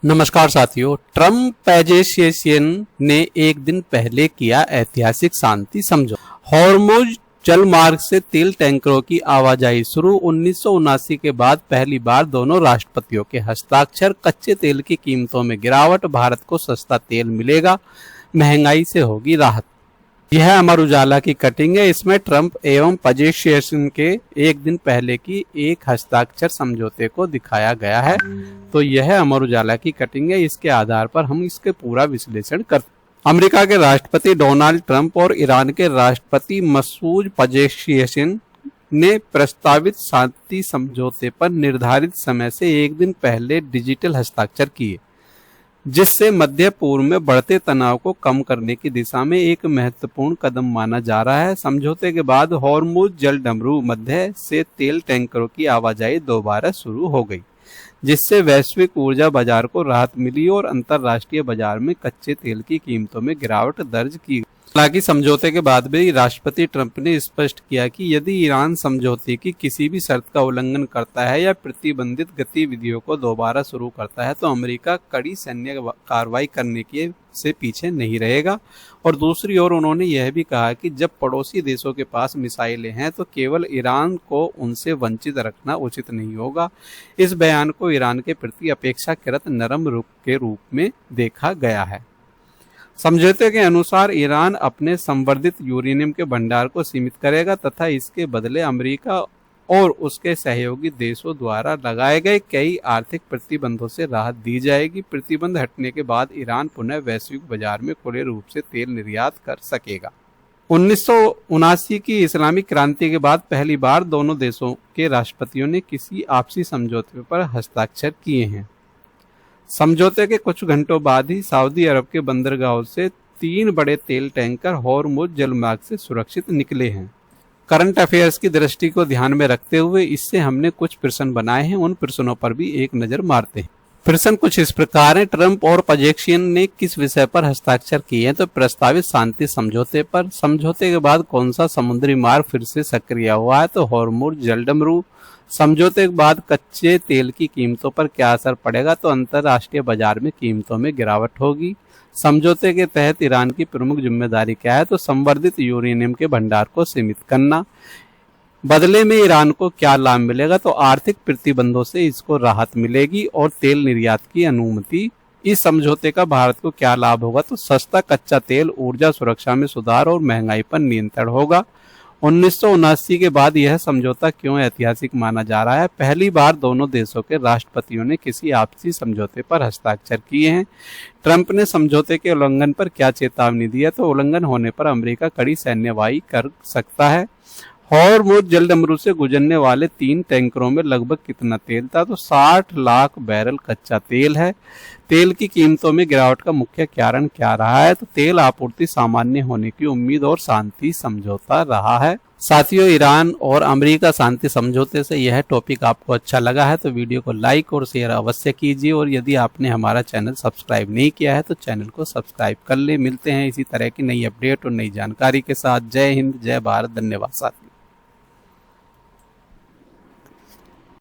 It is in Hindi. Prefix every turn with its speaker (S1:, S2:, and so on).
S1: नमस्कार साथियों। ट्रम्प एजेंसियन ने एक दिन पहले किया ऐतिहासिक शांति समझौता। हॉर्मुज जलमार्ग से तेल टैंकरों की आवाजाही शुरू। 1979 के बाद पहली बार दोनों राष्ट्रपतियों के हस्ताक्षर। कच्चे तेल की कीमतों में गिरावट। भारत को सस्ता तेल मिलेगा, महंगाई से होगी राहत। यह अमर उजाला की कटिंग है। इसमें ट्रंप एवं पजेशियन के एक दिन पहले की एक हस्ताक्षर समझौते को दिखाया गया है। तो यह अमर उजाला की कटिंग है। इसके आधार पर हम इसके पूरा विश्लेषण करते हैं। अमेरिका के राष्ट्रपति डोनाल्ड ट्रंप और ईरान के राष्ट्रपति मसूद पजेशियन ने प्रस्तावित शांति समझौते पर निर्धारित समय से एक दिन पहले डिजिटल हस्ताक्षर किए, जिससे मध्य पूर्व में बढ़ते तनाव को कम करने की दिशा में एक महत्वपूर्ण कदम माना जा रहा है। समझौते के बाद हॉर्मुज जलडमरू मध्य से तेल टैंकरों की आवाजाही दोबारा शुरू हो गई, जिससे वैश्विक ऊर्जा बाजार को राहत मिली और अंतर्राष्ट्रीय बाजार में कच्चे तेल की कीमतों में गिरावट दर्ज की। हालांकि समझौते के बाद भी राष्ट्रपति ट्रंप ने स्पष्ट किया कि यदि ईरान समझौते की किसी भी शर्त का उल्लंघन करता है या प्रतिबंधित गतिविधियों को दोबारा शुरू करता है तो अमेरिका कड़ी सैन्य कार्रवाई करने के से पीछे नहीं रहेगा। और दूसरी ओर उन्होंने यह भी कहा कि जब पड़ोसी देशों के पास मिसाइलें हैं तो केवल ईरान को उनसे वंचित रखना उचित नहीं होगा। इस बयान को ईरान के प्रति अपेक्षाकृत नरम रुख के रूप में देखा गया है। समझौते के अनुसार ईरान अपने संवर्धित यूरेनियम के भंडार को सीमित करेगा तथा इसके बदले अमेरिका और उसके सहयोगी देशों द्वारा लगाए गए कई आर्थिक प्रतिबंधों से राहत दी जाएगी। प्रतिबंध हटने के बाद ईरान पुनः वैश्विक बाजार में खुले रूप से तेल निर्यात कर सकेगा। 1979 की इस्लामिक क्रांति के बाद पहली बार दोनों देशों के राष्ट्रपतियों ने किसी आपसी समझौते पर हस्ताक्षर किए हैं। समझौते के कुछ घंटों बाद ही सऊदी अरब के बंदरगाहों से 3 बड़े तेल टैंकर हॉर्मुज जलमार्ग से सुरक्षित निकले हैं। करंट अफेयर्स की दृष्टि को ध्यान में रखते हुए इससे हमने कुछ प्रश्न बनाए हैं, उन प्रश्नों पर भी एक नजर मारते हैं। प्रश्न कुछ इस प्रकार है। ट्रंप और पजेशियन ने किस विषय पर हस्ताक्षर किए हैं? तो प्रस्तावित शांति समझौते पर। समझौते के बाद कौन सा समुद्री मार्ग फिर से सक्रिय हुआ है? तो हॉर्मुज जलडमरू। समझौते के बाद कच्चे तेल की कीमतों पर क्या असर पड़ेगा? तो अंतर्राष्ट्रीय बाजार में कीमतों में गिरावट होगी। समझौते के तहत ईरान की प्रमुख जिम्मेदारी क्या है? तो संवर्धित यूरेनियम के भंडार को सीमित करना। बदले में ईरान को क्या लाभ मिलेगा? तो आर्थिक प्रतिबंधों से इसको राहत मिलेगी और तेल निर्यात की अनुमति। इस समझौते का भारत को क्या लाभ होगा? तो सस्ता कच्चा तेल, ऊर्जा सुरक्षा में सुधार और महंगाई पर नियंत्रण होगा। 1979 के बाद यह समझौता क्यों ऐतिहासिक माना जा रहा है? पहली बार दोनों देशों के राष्ट्रपतियों ने किसी आपसी समझौते पर हस्ताक्षर किए हैं। ट्रंप ने समझौते के उल्लंघन पर क्या चेतावनी दी है? तो उल्लंघन होने पर अमेरिका कड़ी सैन्यवाही कर सकता है। हॉर्मुज जलडमरू से गुजरने वाले 3 टैंकरों में लगभग कितना तेल था? तो 60 लाख बैरल कच्चा तेल है। तेल की कीमतों में गिरावट का मुख्य कारण क्या रहा है? तो तेल आपूर्ति सामान्य होने की उम्मीद और शांति समझौता रहा है। साथियों, ईरान और अमेरिका शांति समझौते से यह टॉपिक आपको अच्छा लगा है तो वीडियो को लाइक और शेयर अवश्य कीजिए। और यदि आपने हमारा चैनल सब्सक्राइब नहीं किया है तो चैनल को सब्सक्राइब कर ले। मिलते हैं इसी तरह की नई अपडेट और नई जानकारी के साथ। जय हिंद, जय भारत। धन्यवाद साथियों।